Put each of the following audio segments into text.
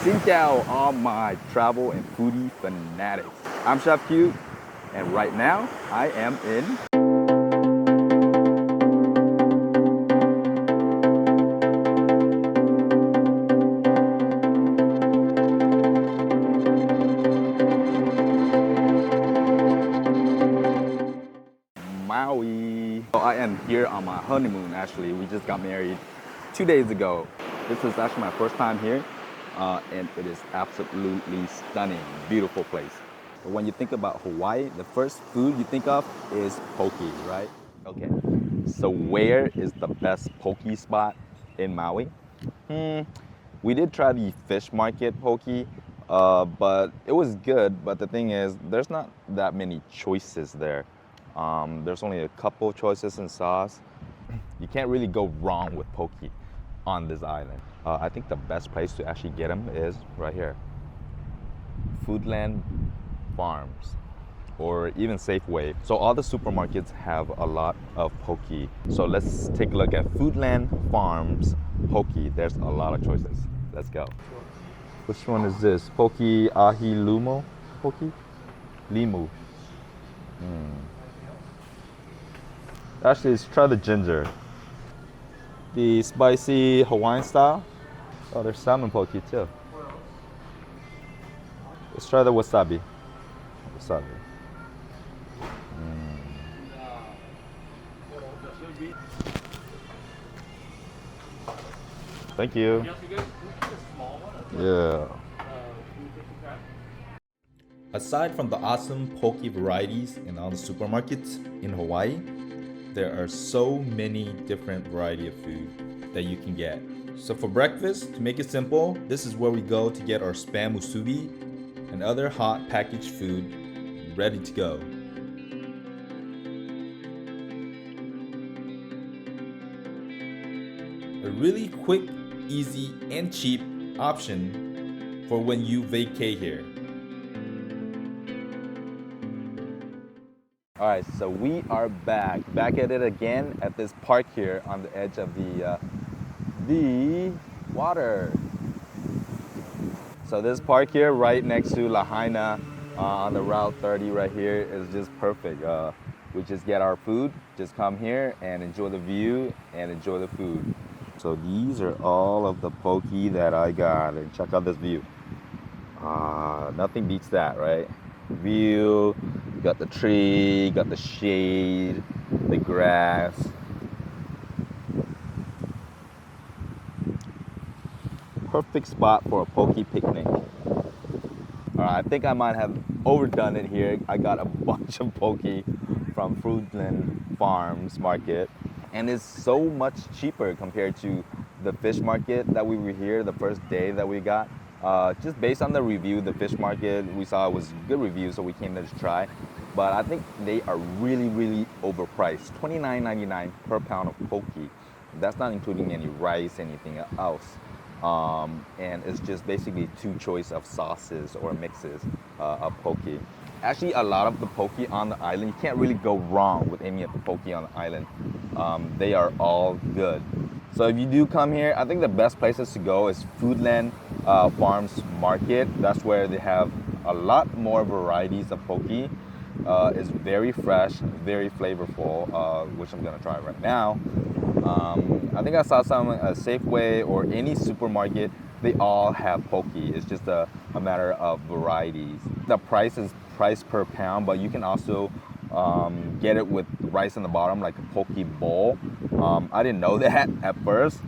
Xin chào all my travel and foodie fanatics. I'm Chef Q, and right now I am in Maui. So I am here on my honeymoon actually. We just got married 2 days ago. This is actually my first time here. And it is absolutely stunning, beautiful place. But when you think about Hawaii, the first food you think of is poke, right? Okay, so where is the best poke spot in Maui? We did try the fish market poke, but it was good. But the thing is, there's not that many choices there. There's only a couple choices in sauce. You can't really go wrong with poke on this island. I think the best place to actually get them is right here. Foodland Farms or even Safeway. So all the supermarkets have a lot of poke. So let's take a look at Foodland Farms poke. There's a lot of choices. Let's go. Which one is this? Poke Ahi Lumo? Poke? Limu. Actually, let's try the ginger. The spicy Hawaiian style. Oh, there's salmon poke too. Let's try the wasabi. Wasabi. Thank you. Yeah. Aside from the awesome poke varieties in all the supermarkets in Hawaii, there are so many different variety of food that you can get. So for breakfast, to make it simple, this is where we go to get our spam musubi and other hot packaged food ready to go. A really quick, easy, and cheap option for when you vacay here. All right, so we are back at it again at this park here on the edge of the water. So this park here right next to Lahaina on the Route 30 right here is just perfect. We just get our food, just come here and enjoy the view and enjoy the food. So these are all of the poke that I got, and check out this view. Nothing beats that, right? View, got the tree, got the shade, the grass. Perfect spot for a poke picnic. I think I might have overdone it here. I got a bunch of poke from Fruitland Farms market, and it's so much cheaper compared to the fish market that we were here the first day that we got. Just based on the review, the fish market we saw was good review, so we came there to try. But I think they are really, really overpriced. $29.99 per pound of poke. That's not including any rice, anything else. And it's just basically two choice of sauces or mixes of poke. Actually, a lot of the poke on the island, you can't really go wrong with any of the poke on the island. They are all good. So if you do come here, I think the best places to go is Foodland Farms Market. That's where they have a lot more varieties of poke. It's very fresh, very flavorful, which I'm gonna try right now. I think I saw some Safeway or any supermarket, they all have poke. It's just a matter of varieties. The price is price per pound, but you can also get it with rice in the bottom, like a poke bowl. I didn't know that at first,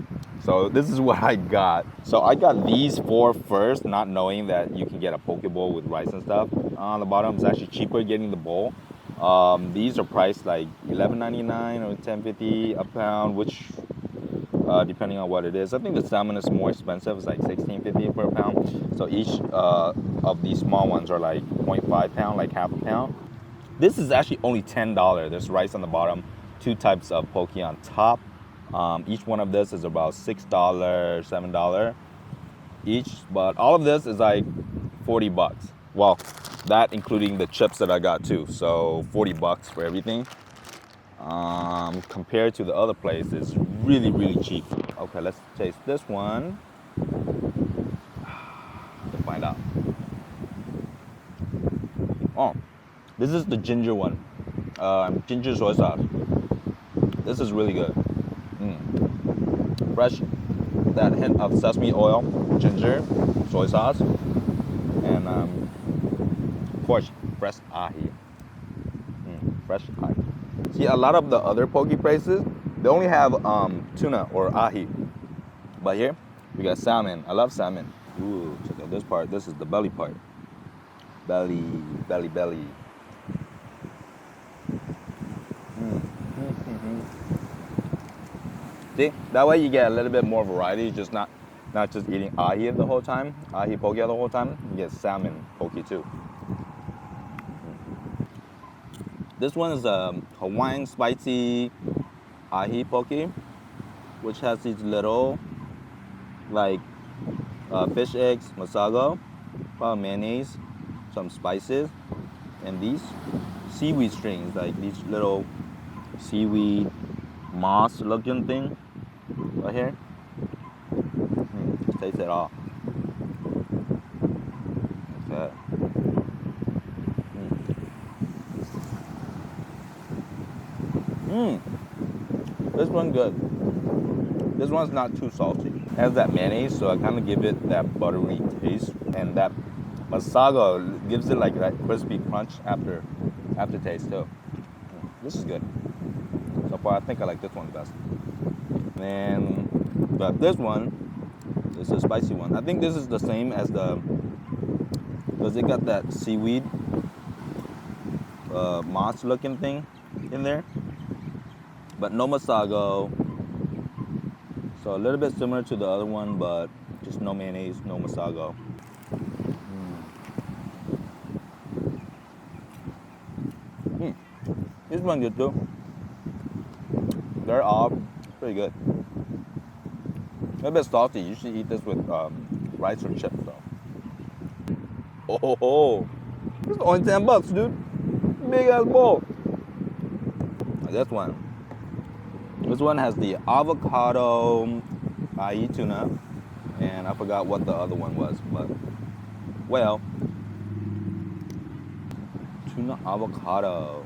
so this is what I got. So I got these four first, not knowing that you can get a poke bowl with rice and stuff. On the bottom, it's actually cheaper getting the bowl. These are priced like $11.99 or $10.50 a pound, which depending on what it is. I think the salmon is more expensive. It's like $16.50 per pound. So each of these small ones are like 0.5 pound, like half a pound. This is actually only $10. There's rice on the bottom, two types of poke on top. Each one of this is about $6, $7 each, but all of this is like 40 bucks. Well, that including the chips that I got too. So 40 bucks for everything. Compared to the other place, it's really, really cheap. Okay, let's taste this one. Oh, this is the ginger one. Ginger soy sauce. This is really good. Fresh, that hint of sesame oil, ginger, soy sauce, and of course, fresh ahi. Fresh ahi. See, a lot of the other poke places, they only have tuna or ahi. But here, we got salmon. I love salmon. Ooh, check out this part. This is the belly part. Belly, belly, belly. See, that way you get a little bit more variety, just not just eating ahi the whole time, ahi poke the whole time. You get salmon poke too. This one is a Hawaiian spicy ahi poke, which has these little like fish eggs, masago, mayonnaise, some spices, and these seaweed strings, like these little seaweed moss looking thing right here. Just taste it all. Like that. This one's good. This one's not too salty. It has that mayonnaise, so I kind of give it that buttery taste, and that masago gives it like that crispy crunch aftertaste too. This is good. So far, I think I like this one best. And but this one is a spicy one. I think this is the same as because it got that seaweed moss looking thing in there, but no masago. So a little bit similar to the other one, but just no mayonnaise, no masago. This one good too. They're all pretty good. A bit salty. You should eat this with rice or chips though. Oh, this is only $10, dude. Big ass bowl. This one. This one has the avocado Ahi Tuna, and I forgot what the other one was, but well, tuna avocado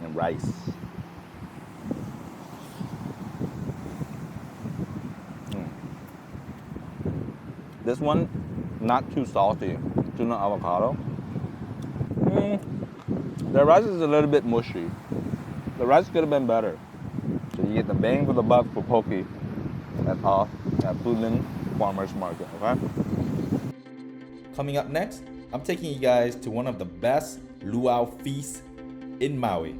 and rice. This one, not too salty. Tuna avocado. The rice is a little bit mushy. The rice could have been better. So you get the bang for the buck for poke at Foodland Farmers Market, okay? Coming up next, I'm taking you guys to one of the best luau feasts in Maui.